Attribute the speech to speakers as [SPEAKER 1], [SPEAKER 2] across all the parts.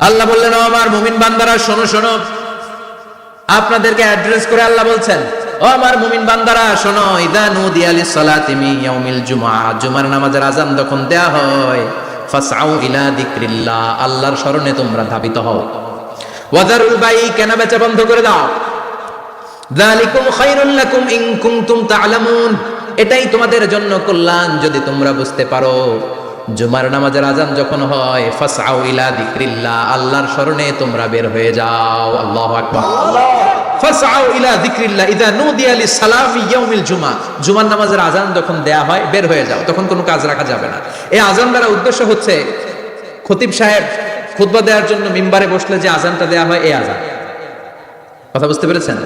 [SPEAKER 1] আল্লাহ বললেন, ও আমার মুমিন বান্দারা শোনো শোনো। আপনাদেরকে অ্যাড্রেস করে আল্লাহ বলছেন, ও আমার মুমিন বান্দারা শোনো, ইযা নুদিয়া লিস-সালাতি মিন ইয়াউমিল জুমআহ, জুমার নামাজের আযান যখন দেয়া হয়, ফাসআউ ইলা যিকরিল্লাহ, আল্লাহর স্মরণে তোমরা ধাবিত হও। ওয়াযারুল বাই, কেনা বেচা বন্ধ করে দাও। যালিকুম খায়রুল লাকুম ইন কুনতুম তা'লামুন, এটাই তোমাদের জন্য কল্যাণ যদি তোমরা বুঝতে পারো। জুমার নামাজের আযান যখন হয়, ফাসআউ ইলা যিকরিল্লাহ, আল্লাহর স্মরণে তোমরা বের হয়ে যাও। আল্লাহু আকবার। ফাসআউ ইলা যিকরিল্লাহ ইযা নুদিয়া লিস-সালামি ইয়াউমিল জুমআহ, জুমার নামাজের আযান যখন দেয়া হয় বের হয়ে যাও, তখন কোনো কাজ রাখা যাবে না। এই আযান দ্বারা উদ্দেশ্য হচ্ছে খতিব সাহেব খুতবা দেওয়ার জন্য মিম্বারে বসলে যে আযানটা দেয়া হয়, এই আযান। কথা বুঝতে পেরেছেন?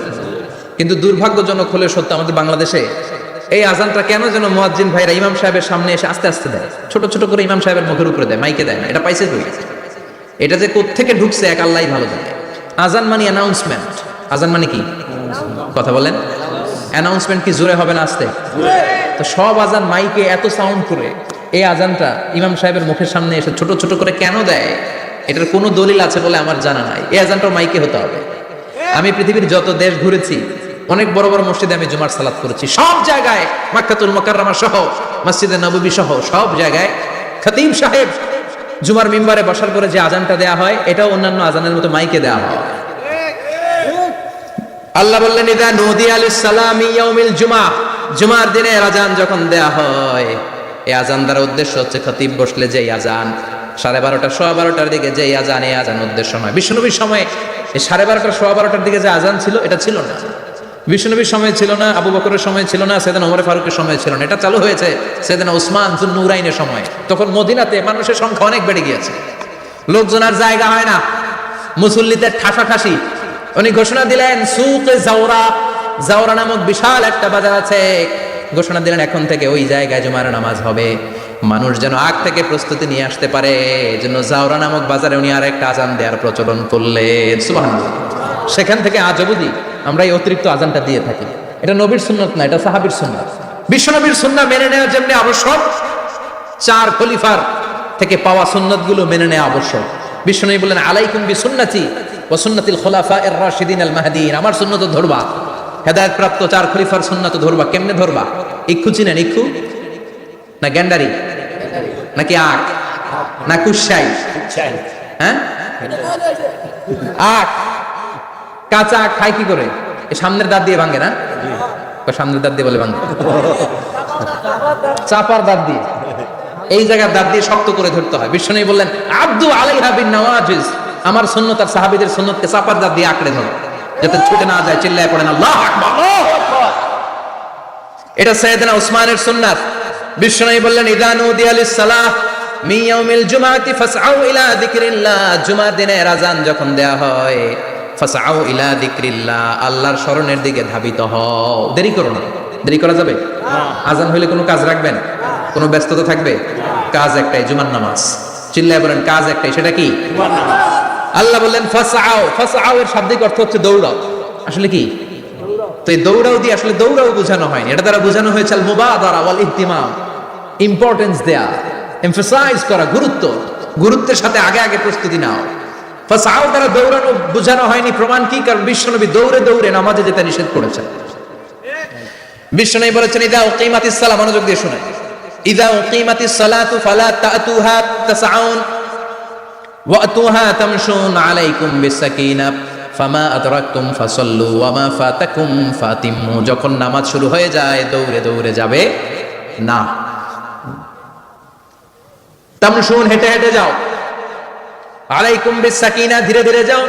[SPEAKER 1] কিন্তু দুর্ভাগ্যজনক হলে সত্য, আমাদের বাংলাদেশে এই আযানটা কেন যেন মুয়াজ্জিন ভাইরা ইমাম সাহেবের সামনে এসে আস্তে আস্তে দেয়, ছোট ছোট করে ইমাম সাহেবের মুখের উপরে দেয়, মাইকে দেয় না। এটা পাইছে কই? এটা যে কোত্থেকে ঢুকছে এক আল্লাহই ভালো জানে। আযান মানে অ্যানাউন্সমেন্ট। আযান মানে কি? কথা বলেন। অ্যানাউন্সমেন্ট কি জোরে হবে না আস্তে? তো সব আযান মাইকে এত সাউন্ড করে, এই আযানটা ইমাম সাহেবের মুখের সামনে এসে ছোট ছোট করে কেন দেয়? এটার কোনো দলিল আছে বলে আমার জানা নাই। এই আযানটাও মাইকে হতে হবে। আমি পৃথিবীর যত দেশ ঘুরেছি, অনেক বড় বড় মসজিদে আমি জুমার সালাত করেছি, সব জায়গায় মক্কাতুল মুকাররমা সহ মসজিদে নববী সহ সব জায়গায় খতিব সাহেব জুমার মিম্বারে বসার পরে যে আযানটা দেয়া হয়, এটাও অন্যান্য আযানের মতো মাইকে দেয়া হয়। আল্লাহ বললেন, ইযা নুদিয়া লিস-সালামি ইয়াউমিল জুমআহ, জুমার দিনের আযান যখন দেয়া হয়, এই আযান দ্বারা উদ্দেশ্য হচ্ছে খতিব বসলে যে আযান 12:30 12:15 দিকে যে আযান, এই আযান উদ্দেশ্য নয়। বিশ্বনবীর সময় এই 12:30 12:15 দিকে যে আযান ছিল, এটা ছিল না। বিশ্বনবীর সময় ছিল না, আবু বকরের সময় ছিল না, সাইয়েদনা ওমর ফারুকের সময় ছিল না। এটা চালু হয়েছে সাইয়েদনা উসমান যুন্নুরাইনের সময়। তখন মদিনাতে মানুষের সংখ্যা অনেক বেড়ে গিয়েছে, লোকজন আর জায়গা হয় না, মুসল্লিদের ঠাসাঠাসি। উনি ঘোষণা দিলেন, সুকে জাওরা, জাওরা নামক বিশাল একটা বাজার আছে, ঘোষণা দিলেন এখন থেকে ওই জায়গায় জুমার নামাজ হবে। মানুষ যেন আগ থেকে প্রস্তুতি নিয়ে আসতে পারে, এজন্য জাওরা নামক বাজারে উনি আর একটা আযান দেওয়ার প্রচলন করলেন। সুবহানাল্লাহ। সেখান থেকে আজ অবধি আমরা এই অতিরিক্ত আযানটা দিয়ে থাকি। এটা নবীর সুন্নাত না, এটা সাহাবীর সুন্নাত। বিশ্বনবীর সুন্নাহ মেনে নেওয়া যেমনি আবশ্যক, 4 খলিফার থেকে পাওয়া সুন্নাতগুলো মেনে নেওয়া আবশ্যক। বিশ্বনবী বলেন, আলাইকুম বিসুন্নতি ওয়া সুন্নাতিল খুলাফায়ে রাশিদিন আল মাহদিয়িন, আমার সুন্নাত ধরবা, হেদায়েত প্রাপ্ত 4 খলিফার সুন্নাত ধরবা। কেমনে ধরবা? ইক্ষু চিনেন? ইক্ষু না গ্যান্ডারি নাকি আখ না কুশাই? হ্যাঁ, আখ। কাঁচা আখ খায় কি করে? এই সামনের দাঁত দিয়ে ভাঙে না? সামনের দাঁত দিয়ে বলে ভাঙে, চাপার দাঁত দিয়ে, এই জায়গার দাঁত দিয়ে শক্ত করে ধরতে হয়। বিশ্বনবী বললেন, আব্দু আলাইহা বিন নওয়াজিজ, আমার সুন্নাত আর সাহাবীদের সুন্নাতকে চাপার দাঁত দিয়ে আঁকড়ে ধরো, যাতে ছুটে না যায়। চিল্লায় পড়েন আল্লাহু আকবার। এটা সাইয়েদনা উসমানের সুন্নাত। বিশ্বনবী বললেন, ইযা নুদিয়া লিস-সালাহ মিন ইয়াউমিল জুমআতি ফাসআউ ইলা যিকরিল্লাহ, জুমার দিনের আযান যখন দেয়া হয়, ফাসআউ ইলা যিকরিল্লাহ, আল্লাহর স্মরণের দিকে ধাবিত হও। দেরি করো না। দেরি করা যাবে? আযান হইলে কোনো কাজ রাখবেন? কোনো ব্যস্ততা থাকবে? কাজ একটাই, জুমার নামাজ। চিল্লায় বলেন, কাজ একটাই, সেটা কি? জুমার নামাজ। আল্লাহ বললেন ফাসআউ, ফাসআউ এর শাব্দিক অর্থ হচ্ছে দৌড়াও। আসলে কি? তো এই দৌড়াও দিয়ে আসলে দৌড়াও বোঝানো হয়নি, এটা দ্বারা বোঝানো হয়েছে আল মুবাদারা ওয়াল ইহতিমাম, ইম্পর্টেন্স দেয়া, এমফাসাইজ করা, গুরুত্ব, গুরুত্বের সাথে আগে আগে প্রস্তুতি নাও। ফাসআউ দ্বারা দৌড়ানো বোঝানো হয়নি। প্রমাণ কি? কারণ বিশ্বনবী দৌড়ে দৌড়ে নামাজে যেতে নিষেধ করেছেন। বিশ্বনবী বলেছেন, ইযা উকিমাতিস সালাহ, মনোযোগ দিয়ে শুনেন, ইযা উকিমাতিস সালাতু ফালা তাতুহা তাসআউন ওয়া আতুহা তামশুন আলাইকুম বিসাকিনাহ ফামা আদরাকতুম ফাসাল্লু ওয়া মা ফাতাকুম ফাতিম্মু, যখন নামাজ শুরু হয়ে যায় দৌড়ে দৌড়ে যাবে না। তামশুন, হেঁটে হেঁটে যাও, আলাইকুম বিসাকিনাহ, ধীরে ধীরে যাও,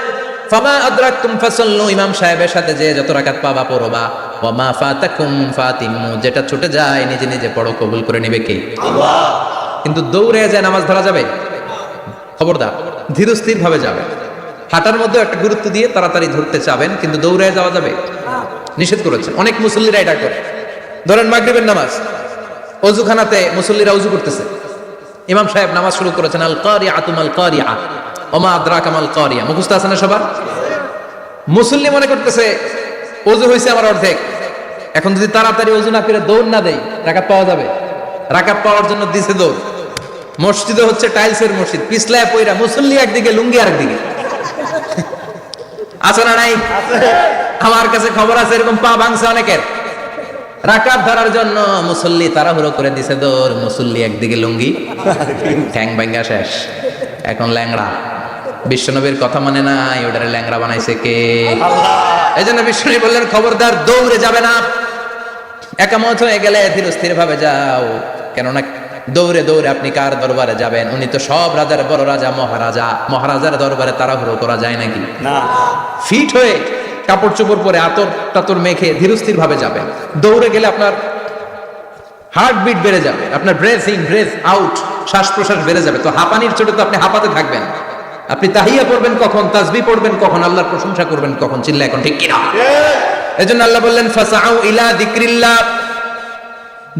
[SPEAKER 1] ফামা আদরাকতুম ফাসাল্লু, ইমাম সাহেবের সাথে যে যত রাকাত পাবা পড়বা, ওয়া মা ফাতাকুম ফাতিম্মু, যেটা ছুটে যায় নিজে নিজে পড়ো, কবুল করে নেবে কে? আল্লাহ। কিন্তু দৌড়ে যায় নামাজ ধরা যাবে? খবরদার, ধীর স্থির ভাবে যাবে। হাঁটার মধ্যে একটা গুরুত্ব দিয়ে তাড়াতাড়ি ধরতে চাবেন, কিন্তু দৌড়ে যাওয়া যাবে? নিষেধ করেছে। অনেক মুসল্লিরা এটা করে। ধরেন মাগরিবের নামাজ, ওযুখানাতে মুসল্লিরা ওযু করতেছে, ইমাম সাহেব নামাজ শুরু করেছেন, আল কারিআতু মাল কারিআ ওয়া মা আদরাকা মাল কারিআ, মুখস্থ আছে না সবার? মুসল্লি মনে করতেছে ওযু হয়েছে আমার অর্ধেক, এখন যদি তাড়াতাড়ি ওযু না করে দৌড় না দেই রাকাত পাওয়া যাবে? রাকাত পাওয়ার জন্য দিছে দৌড়, মসজিদ হচ্ছে টাইলসের মসজিদ, পিছলায় পয়রা মুসল্লি একদিকে, লুঙ্গি আরেকদিকে। আছে না নাই? আমার কাছে খবর আছে এরকম পা ভাঙছে অনেকের। রাকাত ধরার জন্য মুসল্লি তাড়াহুড়ো করে দিছে দৌড়, মুসল্লি একদিকে লুঙ্গি, ঠ্যাং ভাঙ্গা শেষ, এখন ল্যাংড়া। বিশ্বনবীর কথা মানে নাই, ওটারে ল্যাংড়া বানাইছে কে? এই জন্য বিশ্বনবী বললেন খবরদার দৌড়ে যাবে না, একামত হয়ে গেলে ধীর স্থির ভাবে যাও, কেননা দৌড়ে দৌড়ে আপনি কার দরবারে যাবেন? উনি তো সব রাজার বড় রাজা, মহারাজা। মহারাজার দরবারে তাড়াহুড়ো করা যায় নাকি? না। ফিট হয়ে কাপড় চোপড় পরে আতর টাতর মেখে ধীরস্থির ভাবে যাবেন। দৌড়ে গেলে আপনার হার্টবিট বেড়ে যাবে, আপনার ব্রেথ ইন ব্রেথ আউট, শ্বাস প্রশ্বাস বেড়ে যাবে। তো হাঁপানির চোটে তো আপনি হাঁপাতে থাকবেন। আপনি তাহিয়া পড়বেন কখন, তাসবিহ পড়বেন কখন, আল্লাহর প্রশংসা করবেন কখন? চিল্লা এখন ঠিক কিনা? এজন্য আল্লাহ বললেন ফাসাউ ইলা যিকরিল্লাহ,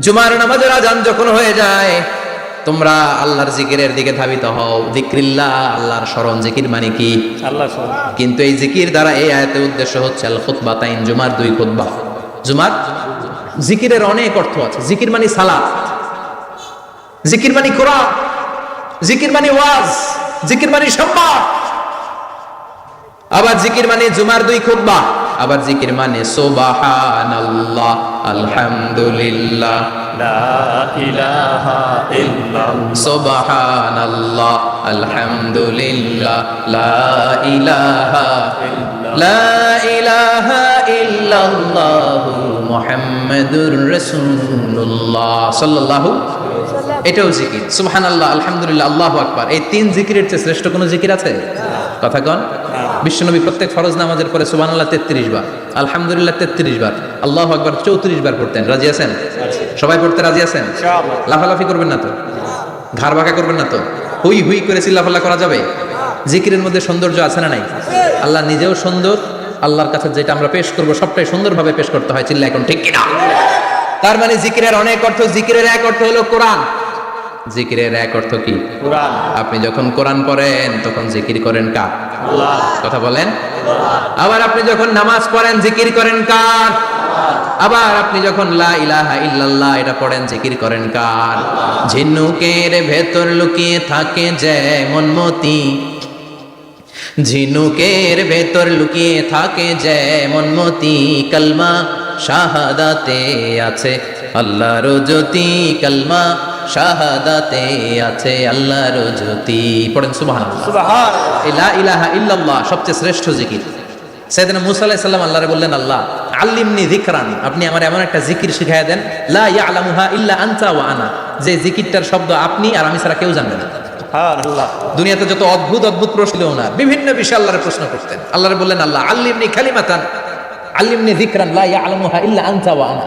[SPEAKER 1] জুমার নামাজের আযান যখন হয়ে যায় তোমরা আল্লাহর জিকিরের দিকে ধাবিত হও। যিকরিল্লাহ, আল্লাহর স্মরণ। জিকির মানে কি? আল্লাহর স্মরণ। কিন্তু এই জিকির দ্বারা এই আয়াতের উদ্দেশ্য হচ্ছে আল খুতবাতাইন, জুমার 2 খুতবা। জুমার জিকিরের অনেক অর্থ আছে। জিকির মানে সালাত, জিকির মানে কোরআন, জিকির মানে ওয়াজ, জিকির মানে সম্মান। আবার জিকির মানে জুমার 2 খুতবা। আবার জিকির মানে সুবহানাল্লাহ, আলহামদুলিল্লাহ, লা ইলাহা ইল্লাল্লাহ, সুবহানাল্লাহ, আলহামদুলিল্লাহ, লা ইলাহা ইল্লাল্লাহ, লা ইলাহা ইল্লাল্লাহ, মুহাম্মাদুর রাসূলুল্লাহ সাল্লাল্লাহু। এটাও জিকির। সুবহানাল্লাহ, আলহামদুলিল্লাহ, আল্লাহু আকবার। এই 3 জিকিরের চেয়ে শ্রেষ্ঠ কোনো জিকির আছে? কথা কন। বিশ্বনবী প্রত্যেক ফরজ নামাজের পরে সুবহানাল্লাহ 33 বার, আলহামদুলিল্লাহ 33 বার, আল্লাহু আকবার 34 বার পড়তেন। রাজি আছেন? সবাই পড়তে রাজি আছেন? ইনশাআল্লাহ। লাফালাফি করবেন না তো? ঘাড় বাঁকা করবেন না তো? হুই হুই করে চিল্লাফাল্লা করা যাবে? জিকিরের মধ্যে সৌন্দর্য আছে না নাই? আল্লাহ নিজেও সুন্দর, আল্লাহর কাছে যেটা আমরা পেশ করব সবটাই সুন্দরভাবে পেশ করতে হয়। চিল্লা এখন ঠিক কিনা? তার মানে জিকিরের অনেক অর্থ। জিকিরের এক অর্থ হলো কোরআন। জিকিরের এক অর্থ কি? কোরআন। আপনি যখন কোরআন পড়েন তখন জিকির করেন কার? আল্লাহ। কথা বলেন। আবার আপনি যখন নামাজ পড়েন জিকির করেন কার? আবার আপনি যখন লা ইলাহা ইল্লাল্লাহ এটা পড়েন জিকির করেন কার? ঝিনুকের ভেতর লুকিয়ে থাকে যেমন মতি, ঝিনুকের ভেতর লুকিয়ে থাকে যেমন মতি, কালমা শাহাদাতে আছে আল্লাহর জ্যোতি, কালমা শাহাদাতে আছে আল্লাহর জ্যোতি। পড়েন সুবহানাল্লাহ। সুবহানাল্লাহ। লা ইলাহা ইল্লাল্লাহ সবচেয়ে শ্রেষ্ঠ জিকির। সাইয়েদনা মুসা আলাইহিস সালাম আল্লাহরে বললেন, আল্লাহ আল্লিমনি যিকরান, আপনি আমার এমন একটা জিকির শিখাইয়া দেন, লা ইয়ালামুহা ইল্লা আনতা ওয়া আনা, যে জিকিরটার শব্দ আপনি আর আমি ছাড়া কেউ জানবে না। সুবহানাল্লাহ। দুনিয়াতে যত অদ্ভুত অদ্ভুত প্রশ্ন না, বিভিন্ন বিষয়ে আল্লাহরে প্রশ্ন করতেন। আল্লাহরে বললেন, আল্লাহ আল্লিমনি কালিমাতান, আল্লিমনি যিকরান লা ইয়ালামুহা ইল্লা আনতা ওয়া আনা।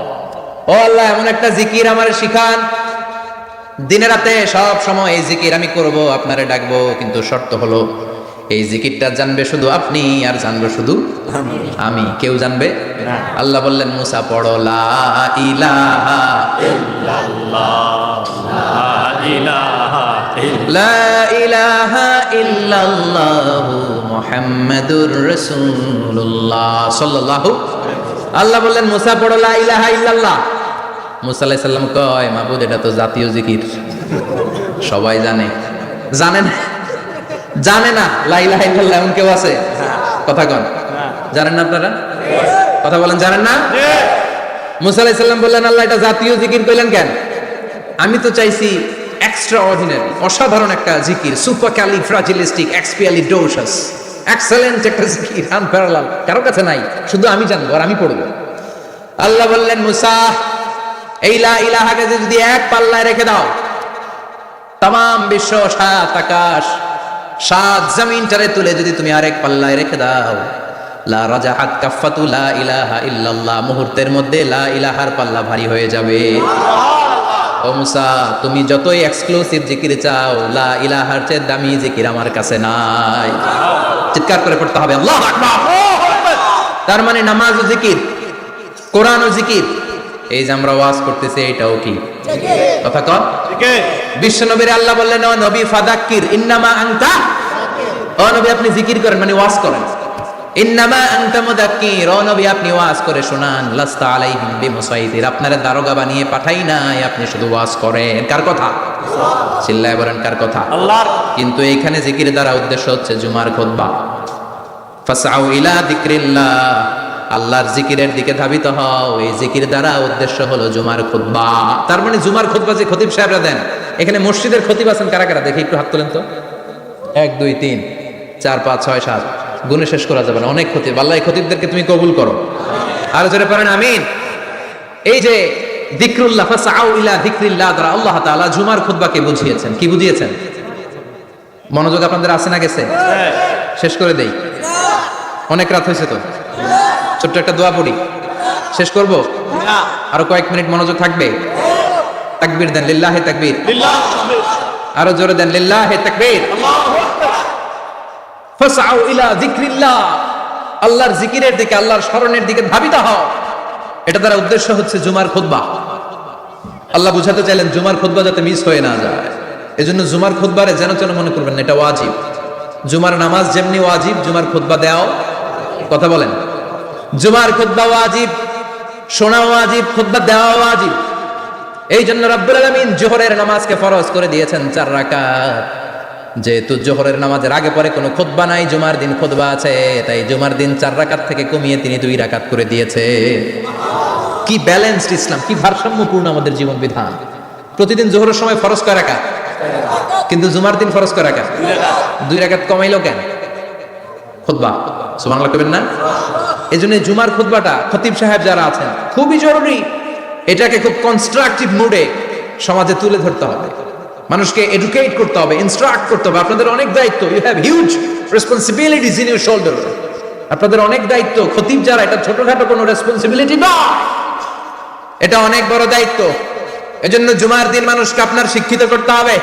[SPEAKER 1] ও আল্লাহ এমন একটা জিকির আমারে শিখান, দিনে রাতে সব সময় এই জিকির আমি করব, আপনারে ডাকবো, কিন্তু শর্ত হলো এই জিকিরটা জানবে শুধু আপনি আর জানবে শুধু আমি, কেউ জানবে না। আল্লাহ বললেন, মুসা পড়ো লা ইলাহা ইল্লাল্লাহ, লা ইলাহা ইল্লাল্লাহ, মুহাম্মাদুর রাসূলুল্লাহ সাল্লাল্লাহু। আল্লাহ বললেন, মুসা পড়ো লা ইলাহা ইল্লাল্লাহ। মুসা আলাইহিস সালাম কয়, মাবুদ এটা তো জাতীয় জিকির, সবাই জানে। জানে না? জানে না লা ইলাহা ইল্লাল্লাহ এমন কেউ আছে? কথা কন। জানেন না আপনারা? কথা বলেন, জানেন না? মুসা আলাইহিস সালাম বললেন, আল্লাহ এটা জাতীয় জিকির কইলেন কেন? আমি তো চাইছি এক্সট্রা অর্ডিনারি, অসাধারণ একটা জিকির, সুপারক্যালিফ্রাজিলিস্টিক এক্সপিয়ালিডোসাস, এক্সেলেন্ট একটা জিকির, আনপ্যারালাল, কারো কাছে নাই, শুধু আমি জানবো আর আমি পড়বো। আল্লাহ বললেন, মুসা এই লা ইলাহাকে যদি এক পাল্লায় রেখে দাও, তাম বিশ্ব, 7 আকাশ 7 জমিনটারে তুলে যদি তুমি আরেক পাল্লায় রেখে দাও, লা রাজাহাত কাফাতু লা ইলাহা ইল্লাল্লাহ, মুহূর্তের মধ্যে লা ইলাহার পাল্লা ভারী হয়ে যাবে। ও মুসা, তুমি যতই এক্সক্লুসিভ জিকির চাও, লা ইলাহার চেয়ে দামি জিকির আমার কাছে নাই। চিৎকার করে পড়তে হবে আল্লাহু আকবার। তার মানে নামাজও জিকির, কোরআনও জিকির, এই যে আমরা ওয়াজ করতেছি এটাও কি কথা কন? বিশ্ব নবীর আল্লাহ বললেন, ও নবী ফাদাক্কির ইন্নামা আনতা, ও নবী আপনি জিকির করেন মানে ওয়াজ করেন। ইন্নামা আনতা মুযাক্কির, ও নবী আপনি ওয়াজ করে শোনান, লাস্তা আলাইহিম বিমুসাইতির, আপনারা দারোগা বানিয়ে পাঠাই নাই, আপনি শুধু ওয়াজ করেন। কার কথা? চিল্লায় বলেন কার কথা?
[SPEAKER 2] আল্লাহর।
[SPEAKER 1] কিন্তু এইখানে জিকির দ্বারা উদ্দেশ্য হচ্ছে জুমার খুতবা। ফাসআউ ইলা যিকরিল্লাহ, আল্লাহর জিকিরের দিকে ধাবিত হও, এই জিকির দ্বারা উদ্দেশ্য হলো জুমার খুতবা। তার মানে জুমার খুতবা যে খতিব সাহেবরা দেন, এখানে মসজিদের খতিব আছেন কারা কারা দেখি একটু হাত তোলেন তো। 1 2 3 4 5 6 7, গুণে শেষ করা যাবে না, অনেক খতিব। আল্লাহ এই খতিবদেরকে তুমি কবুল করো। আর জোরে পড়েন আমিন। এই যে যিকরুল্লাহ, ফাসআউ ইলা যিকরিল্লাহ দ্বারা আল্লাহ তাআলা জুমার খুতবাকে বুঝিয়েছেন। কি বুঝিয়েছেন? মনোযোগ আপনাদের আছে না গেছে? শেষ করে দেই, অনেক রাত হয়েছে তো। ছোট্ট একটা দোয়া পড়ি, শেষ করব। আরো কয়েক মিনিট মনোযোগ থাকবে। তাকবীর দেন, লিল্লাহি তাকবীর। আরো জোরে দেন, লিল্লাহি তাকবীর। ফাসআউ ইলা যিকরিল্লাহ, আল্লাহর জিকিরের দিকে, আল্লাহর স্মরণের দিকে ধাবিত হও। এটা দ্বারা উদ্দেশ্য হচ্ছে জুমার খুতবা। আল্লাহ বুঝাতে চাইলেন জুমার খুতবা যাতে মিস হয়ে না যায়, এজন্য জুমার খুতবারে যেন যেন মনে করবেন এটা ওয়াজিব। জুমার নামাজ যেমনি ওয়াজিব, জুমার খুতবা দেওয়াও, কথা বলেন, জুমার খুতবা ওয়াজিব, শোনা ওয়াজিব, খুতবা দেওয়া ওয়াজিব। এই জন্য রব্বুল আলামিন জোহরের নামাজকে ফরজ করে দিয়েছেন 4 রাকাত। যেহেতু জোহরের নামাজের আগে পরে কোনো খুতবা নাই, জুমার দিন খুতবা আছে, তাই জুমার দিন 4 রাকাত থেকে কমিয়ে তিনি 2 রাকাত করে দিয়েছে। কি ব্যালেন্সড ইসলাম, কি ভারসাম্যপূর্ণ আমাদের জীবন বিধান। প্রতিদিন জোহরের সময় ফরজ কয় রাকাত, কিন্তু জুমার দিন ফরজ কয় রাকাত? 2 রাকাত কমাইলো কেন? খুতবা, সুবহানাল্লাহ কইবেন না? এজন্য জুমার খুতবাটা খতিব সাহেব যারা আছেন খুবই জরুরি। এটাকে খুব কনস্ট্রাকটিভ মুডে সমাজে তুলে ধরতে হবে, মানুষকে এডুকেট করতে হবে, ইনস্ট্রাক্ট করতে হবে। আপনাদের অনেক দায়িত্ব, you have huge responsibilities in your shoulder. আপনাদের অনেক দায়িত্ব, খতিব যারা, এটা ছোটখাটো কোনো রেসপন্সিবিলিটি না, এটা অনেক বড় দায়িত্ব। এজন্য জুমার দিন মানুষকে আপনার শিক্ষিত করতে হবে।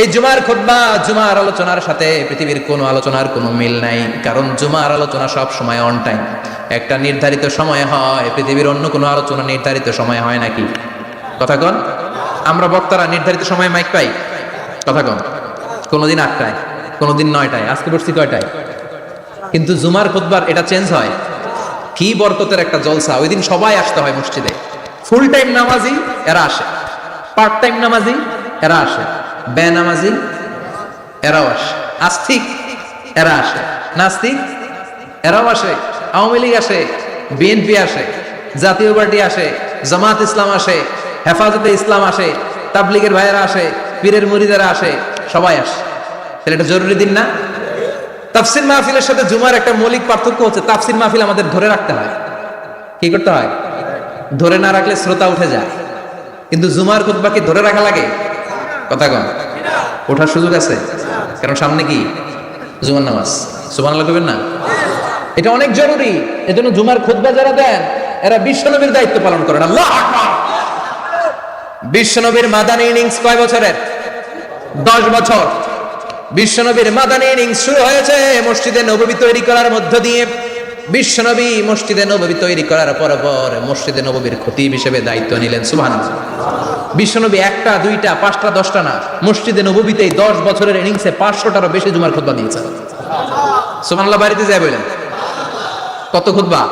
[SPEAKER 1] এই জুমার খুতবা, জুমার আলোচনার সাথে পৃথিবীর কোনো আলোচনার কোনো মিল নাই, কারণ জুমার আলোচনা সব সময় অন টাইম, একটা নির্ধারিত সময় হয়। পৃথিবীর অন্য কোনো আলোচনা নির্ধারিত সময় হয় নাকি? কথা কন। আমরা বক্তারা নির্ধারিত সময় মাইক পাই, কথা কন। কোনোদিন 8টায়, কোনোদিন 9টায়, আজকে বসছি কয়টায়? কিন্তু জুমার খুতবার এটা চেঞ্জ হয়। কি বরকতের একটা জলসা! ওই দিন সবাই আসতে হয় মসজিদে। ফুল টাইম নামাজি এরা আসে, পার্ট টাইম নামাজি এরা আসে, বেনামাজি এরাও আসে, আস্তিক এরা আসে, নাস্তিক এরাও আসে, আওয়ামী লীগ আসে, বিএনপি আসে, জাতীয় পার্টি আসে, জামাত ইসলাম আসে, হেফাজতে ইসলাম আসে, তাবলিগের ভাইয়েরা আসে, পীরের মুরিদেরা আসে, সবাই আসে। তাহলে এটা জরুরি দিন না? তাফসির মাহফিলের সাথে জুমার একটা মৌলিক পার্থক্য হচ্ছে, তাফসির মাহফিল আমাদের ধরে রাখতে হয়। কি করতে হয়? ধরে না রাখলে শ্রোতা উঠে যায়। কিন্তু জুমার খুতবাকে ধরে রাখা লাগে? কথা কন। ওঠার সুযোগ আছে, কারণ সামনে কি? জুমার নামাজ। সুবহানাল্লাহ কইবেন না? এটা অনেক জরুরি। এজন্য জুমার খুতবা যারা দেন এরা বিশ্বনবীর দায়িত্ব পালন করেন। আল্লাহু আকবার। বিশ্বনবীর মাদানী ইনিংস কয় বছরের? 10 বছর। বিশ্বনবীর মাদানী ইনিংস শুরু হয়েছে মসজিদে নববী তৈরি করার মধ্য দিয়ে। বিশ্বনবী মসজিদে নববী তৈরি করার পর মসজিদে নববীর খতিব হিসেবে দায়িত্ব নিলেন। সুবহানাল্লাহ। বিশ্বনবী 1টা 2টা 5টা 10টা না, মসজিদে নববীতে 10 বছরের ইনিংসে 500টারও বেশি জুমার খুতবা দিয়েছেন। সুবহানাল্লাহ। বাড়িতে যায় বলেন কত খুতবা?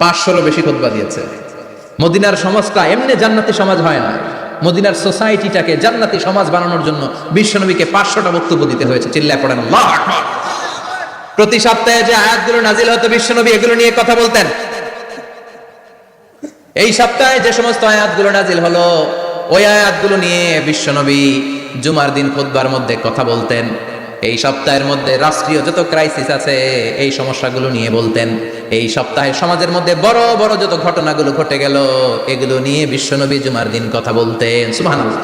[SPEAKER 1] 500রও বেশি খুতবা দিয়েছে। মদিনার সমাজটা এমনি জান্নাতি সমাজ হয় না, মদিনার সোসাইটিটাকে জান্নাতি সমাজ বানানোর জন্য বিশ্বনবীকে 500টা বক্তব্য দিতে হয়েছে। চিল্লায় পড়েন আল্লাহু আকবার। প্রতি সপ্তাহে যে আয়াতগুলো নাজিল হতো বিশ্বনবী এগুলো নিয়ে কথা বলতেন। এই সপ্তাহে যে সমস্ত আয়াতগুলো নাজিল হলো ওই আয়াতগুলো নিয়ে বিশ্বনবী জুমার দিন খুতবার মধ্যে কথা বলতেন। এই সপ্তাহের মধ্যে রাষ্ট্রীয় যত ক্রাইসিস আছে এই সমস্যাগুলো নিয়ে বলতেন। এই সপ্তাহে সমাজের মধ্যে বড় বড় যত ঘটনাগুলো ঘটে গেল এগুলো নিয়ে বিশ্বনবী জুমার দিন কথা বলতেন। সুবহানাল্লাহ।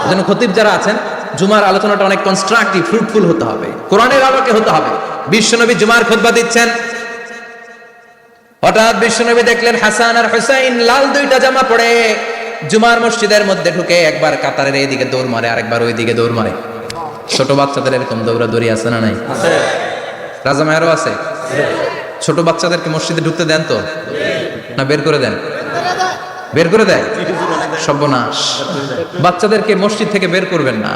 [SPEAKER 1] এজন্য খতিব যারা আছেন জুমার আলোচনাটা অনেক কনস্ট্রাকটিভ, ফ্রুটফুল হতে হবে, কোরআনের আলোকে হতে হবে। বিশ্বনবী জুমার খুতবা দিচ্ছেন, হঠাৎ বিশ্বনবী দেখলেন হাসান আর হুসাইন লাল 2টা জামা পরে জুমার মসজিদের মধ্যে ঢুকে একবার কাতারের এইদিকে দৌড় মারে, আরেকবার ওইদিকে দৌড় মারে। ছোট বাচ্চাদের এরকম দৌড়াদৌড়ি আছে না নাই? রাজা মায়েরও আছে। ছোট বাচ্চাদেরকে মসজিদে ঢুকতে দেন তো না বের করে দেন? বের করে দেয়। সর্বনাশ। বাচ্চাদেরকে মসজিদ থেকে বের করবেন না,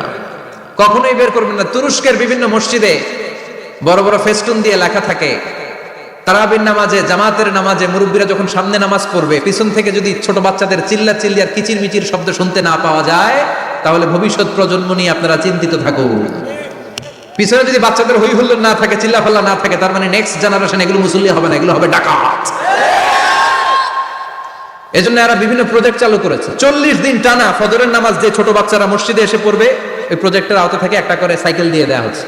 [SPEAKER 1] কখনোই বের করবেন না। তুরস্কের বিভিন্ন মসজিদে বড় বড় ফেস্টুন দিয়ে লেখা থাকে। তারাবির নামাজে, জামাতের নামাজে মুরব্বীরা যখন সামনে নামাজ পড়বে, পিছন থেকে যদি ছোট বাচ্চাদের চিল্লা চিল্লি আর কিচির মিচির শব্দ শুনতে না পাওয়া যায়, তাহলে ভবিষ্যৎ প্রজন্ম নিয়ে আপনারা চিন্তিত থাকুন। পিছনে যদি বাচ্চাদের হই হুল্লোড় না থাকে, চিল্লাফাল্লা না থাকে, তার মানে নেক্সট জেনারেশন এগুলো মুসল্লি হবে না, এগুলো হবে ডাকাত। এজন্য এরা বিভিন্ন প্রজেক্ট চালু করেছে। 40 দিন টানা ফজরের নামাজ যে ছোট বাচ্চারা মসজিদে এসে পড়বে, এই প্রজেক্টের আওতা থেকে একটা করে সাইকেল দিয়ে দেওয়া হচ্ছে।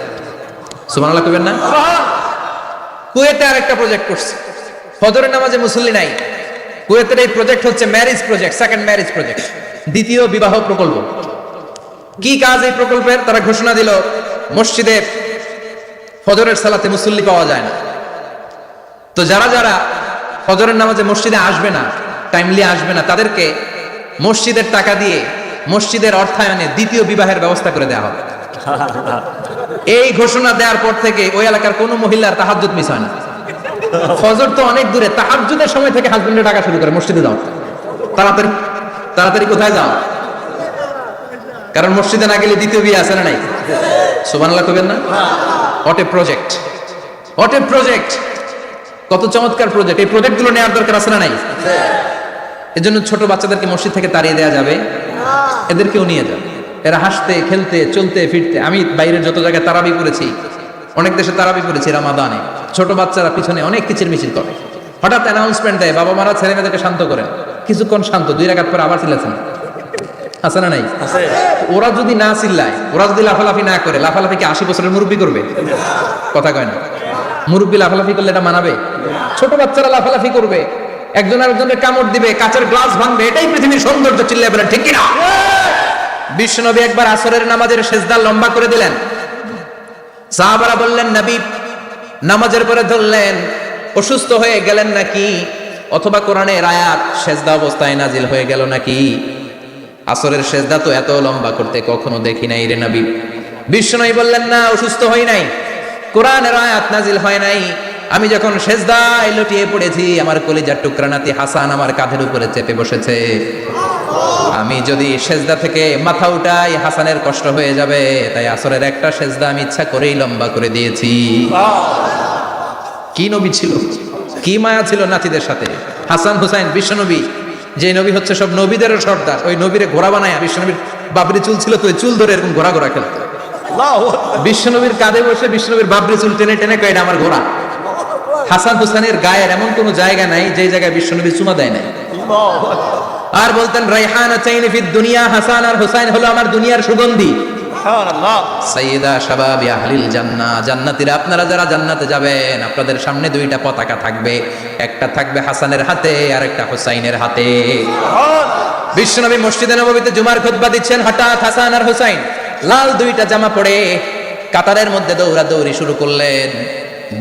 [SPEAKER 1] সুবহানাল্লাহ কইবেন না? কুয়েতে আরেকটা প্রজেক্ট করছে, ফজরের নামাজে মুসল্লি নাই। কুয়েতের এই প্রজেক্ট হচ্ছে marriage project, second marriage project, দ্বিতীয় বিবাহ প্রকল্প। কি কাজ এই প্রকল্পের? তারা ঘোষণা দিল, মসজিদে ফজরের সালাতে মুসল্লি পাওয়া যায় না, তো যারা যারা ফজরের নামাজে মসজিদে আসবে না, টাইমলি আসবে না, তাদেরকে মসজিদের টাকা দিয়ে, মসজিদের অর্থায়নে দ্বিতীয় বিবাহের ব্যবস্থা করে দেওয়া হবে। এই ঘোষণা দেওয়ার পর থেকে ওই এলাকার কোনো মহিলার তাহাজ্জুদ মিস হয় না। ফজর তো অনেক দূরে, তাহাজ্জুদের সময় থেকে হাজবেন্ডের টাকা শুরু করে মসজিদে যাও, তাড়াতাড়ি তাড়াতাড়ি কোথায় যাও, কারণ মসজিদে না গেলে দ্বিতীয় বিয়ে আছে না নাই? সুবহানাল্লাহ কইবেন না? What a project, what a project, কত চমৎকার প্রজেক্ট। এই প্রজেক্টগুলো নেওয়ার দরকার আছে না নাই? এজন্য ছোট বাচ্চাদেরকে মসজিদ থেকে তাড়িয়ে দেওয়া যাবে, এদেরকেও নিয়ে যাবে। এরা হাসতে খেলতে চলতে ফিরতে, আমি বাইরের যত জায়গায় তারাবি করেছি, অনেক দেশে তারাবি করেছি রামাদানে, ছোট বাচ্চারা পিছনে অনেক কিচির মিচির করে, হঠাৎ অ্যানাউন্সমেন্ট দেয়, বাবা মারা ছেলে মেয়েদেরকে শান্ত করেন, কিছুক্ষণ শান্ত, 2 রাকাত পরে আবার চিল্লাছেন, আছে না নাই? ওরা যদি না চিল্লায়, ওরা যদি লাফালাফি না করে, লাফালাফি কি 80 বছরের মুরব্বী করবে? কথা কয় না। মুরব্বী লাফালাফি করলে এটা মানাবে? ছোট বাচ্চারা লাফালাফি করবে, একজন আরেকজনের কামড় দিবে, কাঁচের গ্লাস ভাঙবে, এটাই পৃথিবীর সৌন্দর্য। চিল্লায় বলেন ঠিক কিনা? বিশ্বনবী একবার আসরের নামাজের সেজদা লম্বা করে দিলেন, সাহাবারা বললেন, নবী নামাজের পরে ধরলেন, অসুস্থ হয়ে গেলেন নাকি, অথবা কোরআনের আয়াত সেজদা অবস্থায় নাজিল হয়ে গেল নাকি? আসরের সেজদা তো এত লম্বা করতে কখনো দেখি নাই রে নবী। বিশ্বনবী বললেন, না, অসুস্থ হই নাই, কোরআনের আয়াত নাজিল হয় নাই, আমি যখন সেজদায় লুটিয়ে পড়েছি, আমার কলিজার টুকরা নাতি হাসান আমার কাঁধের উপরে চেপে বসেছে, আমি যদি সেজদা থেকে মাথা উঠাই হাসানের কষ্ট হয়ে যাবে, তাই আসরের একটা সেজদা আমি ইচ্ছা করেই লম্বা করে দিয়েছি। কি নবী ছিল, কি মায়া ছিল নাতিদের সাথে। হাসান হুসাইন, বিশ্বনবী যে নবী হচ্ছে সব নবীদেরও সর্দার, ওই নবীরে ঘোড়া বানায়, বিশ্বনবীর বাবরি চুল ছিল তো ওই চুল ধরে এরকম ঘোড়া ঘোড়া খেলতো, বিশ্বনবীর কাঁধে বসে বিশ্বনবীর বাবরি চুল টেনে টেনে কয়, এটা আমার ঘোড়া। হাসান হুসাইনের গায়ের এমন কোন জায়গা নাই যে জায়গায় বিশ্বনবী চুমা দেয় নাই। আর বলতেন, রাইহানাতাইনি ফিদ দুনিয়া, হাসান আর হুসাইন হলো আমার দুনিয়ার সুগন্ধি। সুবহানাল্লাহ। সাইয়্যিদা শাবাবি আহলিল জান্নাহ, জান্নাতীরা আপনারা যারা জান্নাতে যাবেন, আপনাদের সামনে 2টা পতাকা থাকবে, একটা থাকবে হাসানের হাতে আর একটা হুসাইনের হাতে। বিশ্বনবী মসজিদে নববীতে জুমার খুতবা দিচ্ছেন, হঠাৎ হাসান আর হুসাইন লাল 2টা জামা পরে কাতারের মধ্যে দৌড়াদৌড়ি শুরু করলেন।